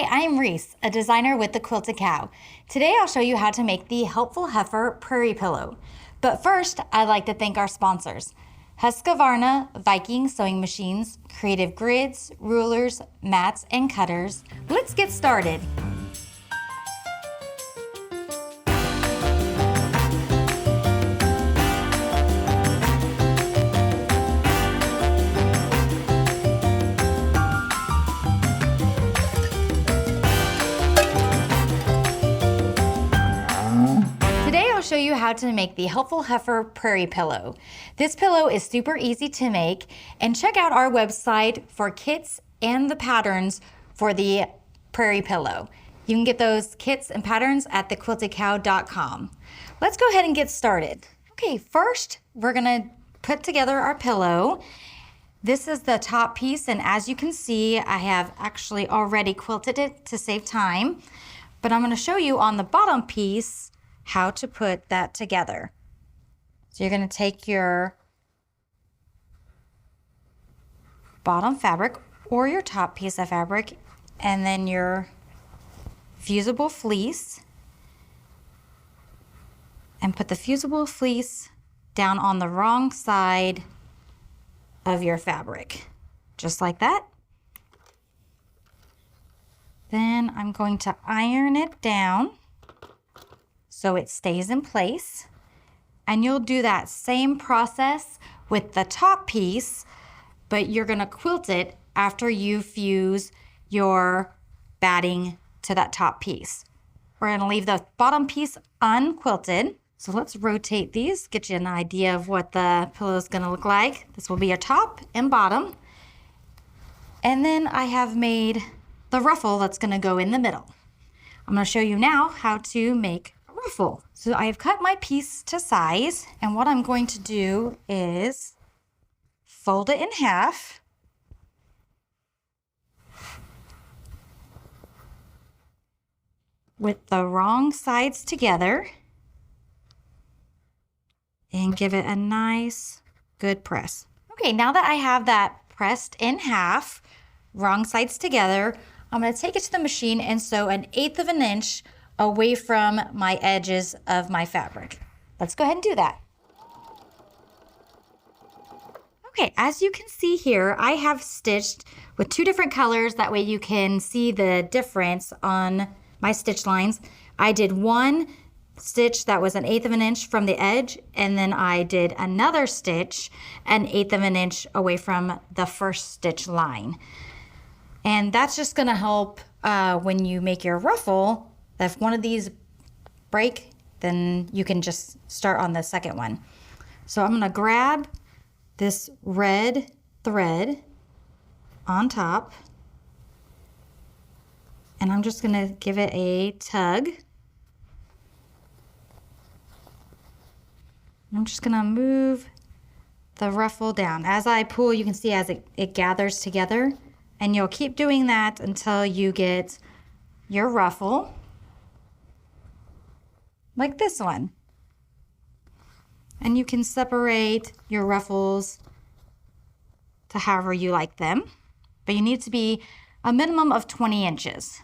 Hi, I'm Reese, a designer with the Quilted Cow. Today I'll show you how to make the helpful Heifer Prairie pillow. But first, I'd like to thank our sponsors. Husqvarna Viking sewing machines, creative grids, rulers, mats, and cutters. Let's get started. Today I'll show you how to make the helpful Heifer Prairie pillow. This pillow is super easy to make, and check out our website for kits and the patterns for the Prairie pillow. You can get those kits and patterns at thequiltedcow.com. Let's go ahead and get started. Okay, first we're gonna put together our pillow. This is the top piece, and as you can see, I have actually already quilted it to save time, but I'm gonna show you on the bottom piece how to put that together. So you're going to take your bottom fabric or your top piece of fabric and then your fusible fleece and put the fusible fleece down on the wrong side of your fabric, just like that. Then I'm going to iron it down so it stays in place. And you'll do that same process with the top piece, but you're gonna quilt it after you fuse your batting to that top piece. We're gonna leave the bottom piece unquilted. So let's rotate these, get you an idea of what the pillow is gonna look like. This will be your top and bottom. And then I have made the ruffle that's gonna go in the middle. I'm gonna show you now how to make ruffle. So I have cut my piece to size, and what I'm going to do is fold it in half. With the wrong sides together and give it a nice good press. Okay, now that I have that pressed in half, wrong sides together, I'm going to take it to the machine and sew 1/8 of an inch away from my edges of my fabric. Let's go ahead and do that. Okay, as you can see here, I have stitched with 2 different colors. That way you can see the difference on my stitch lines. I did one stitch that was 1/8 of an inch from the edge, and then I did another stitch 1/8 of an inch away from the first stitch line. And that's just gonna help when you make your ruffle. If one of these break, then you can just start on the second one. So I'm going to grab this red thread on top, and I'm just going to give it a tug. I'm just going to move the ruffle down. As I pull, you can see as it gathers together, and you'll keep doing that until you get your ruffle like this one. And you can separate your ruffles to however you like them, but you need to be a minimum of 20 inches.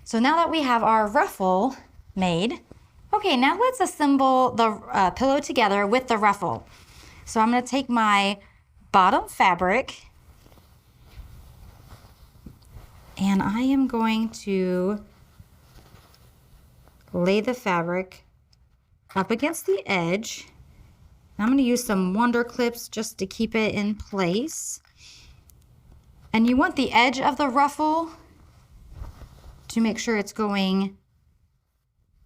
So now that we have our ruffle made, okay, now let's assemble the pillow together with the ruffle. So I'm going to take my bottom fabric and I am going to lay the fabric up against the edge. I'm going to use some wonder clips just to keep it in place. And you want the edge of the ruffle to make sure it's going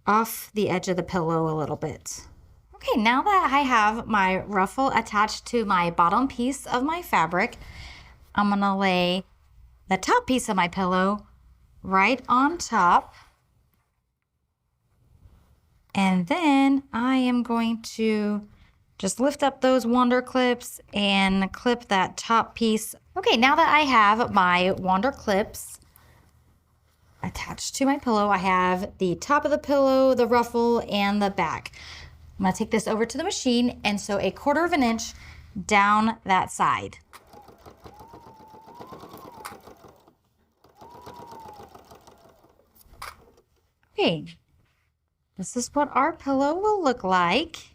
off the edge of the pillow a little bit. Okay, now that I have my ruffle attached to my bottom piece of my fabric, I'm going to lay the top piece of my pillow right on top. And then I am going to just lift up those wonder clips and clip that top piece. Okay, now that I have my wonder clips attached to my pillow, I have the top of the pillow, the ruffle, and the back. I'm gonna take this over to the machine and sew 1/4 of an inch down that side. Okay, this is what our pillow will look like.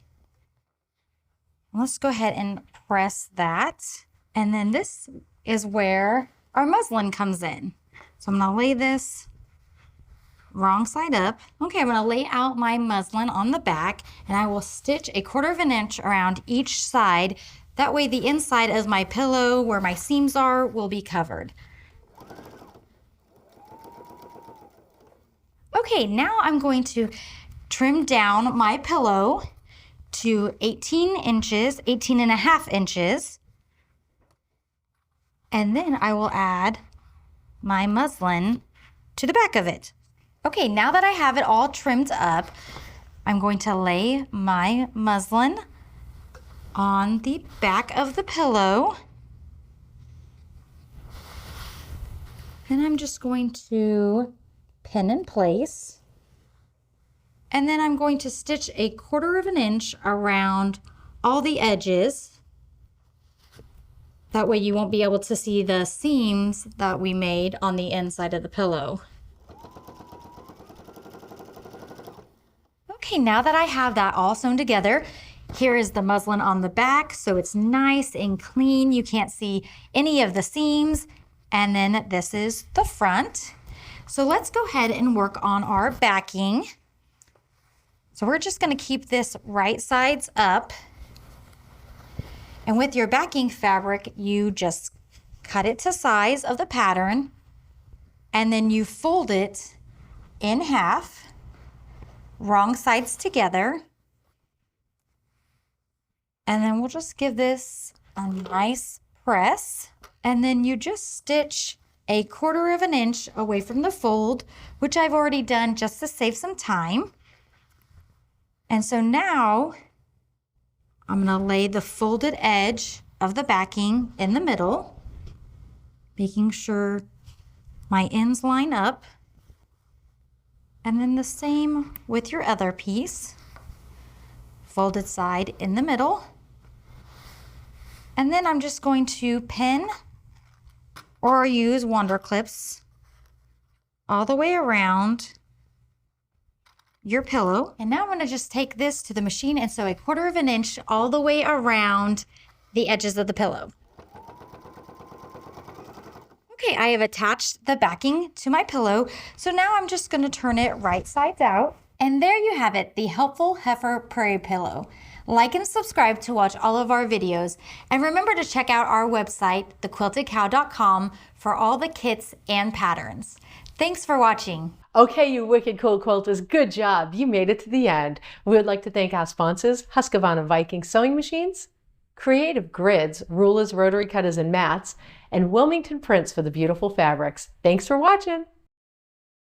Let's go ahead and press that. And then this is where our muslin comes in. So I'm gonna lay this wrong side up. Okay, I'm gonna lay out my muslin on the back, and I will stitch 1/4 inch around each side. That way the inside of my pillow, where my seams are, will be covered. Okay, now I'm going to trim down my pillow to 18 inches, 18.5 inches. And then I will add my muslin to the back of it. Okay, now that I have it all trimmed up, I'm going to lay my muslin on the back of the pillow. Then I'm just going to pin in place. And then I'm going to stitch 1/4 inch around all the edges. That way you won't be able to see the seams that we made on the inside of the pillow. Okay, now that I have that all sewn together, here is the muslin on the back, so it's nice and clean. You can't see any of the seams. And then this is the front. So let's go ahead and work on our backing. So we're just gonna keep this right sides up. And with your backing fabric, you just cut it to size of the pattern, and then you fold it in half, wrong sides together. And then we'll just give this a nice press. And then you just stitch 1/4 inch away from the fold, which I've already done just to save some time. And so now I'm going to lay the folded edge of the backing in the middle, making sure my ends line up. And then the same with your other piece. Folded side in the middle. And then I'm just going to pin or use Wonder Clips all the way around your pillow. And now I'm gonna just take this to the machine and sew 1/4 inch all the way around the edges of the pillow. Okay, I have attached the backing to my pillow. So now I'm just gonna turn it right sides out. And there you have it, the helpful Heifer Prairie pillow. Like and subscribe to watch all of our videos. And remember to check out our website, thequiltedcow.com, for all the kits and patterns. Thanks for watching. Okay, you wicked cool quilters, good job. You made it to the end. We would like to thank our sponsors, Husqvarna Viking Sewing Machines, Creative Grids, rulers, rotary cutters, and mats, and Wilmington Prints for the beautiful fabrics. Thanks for watching.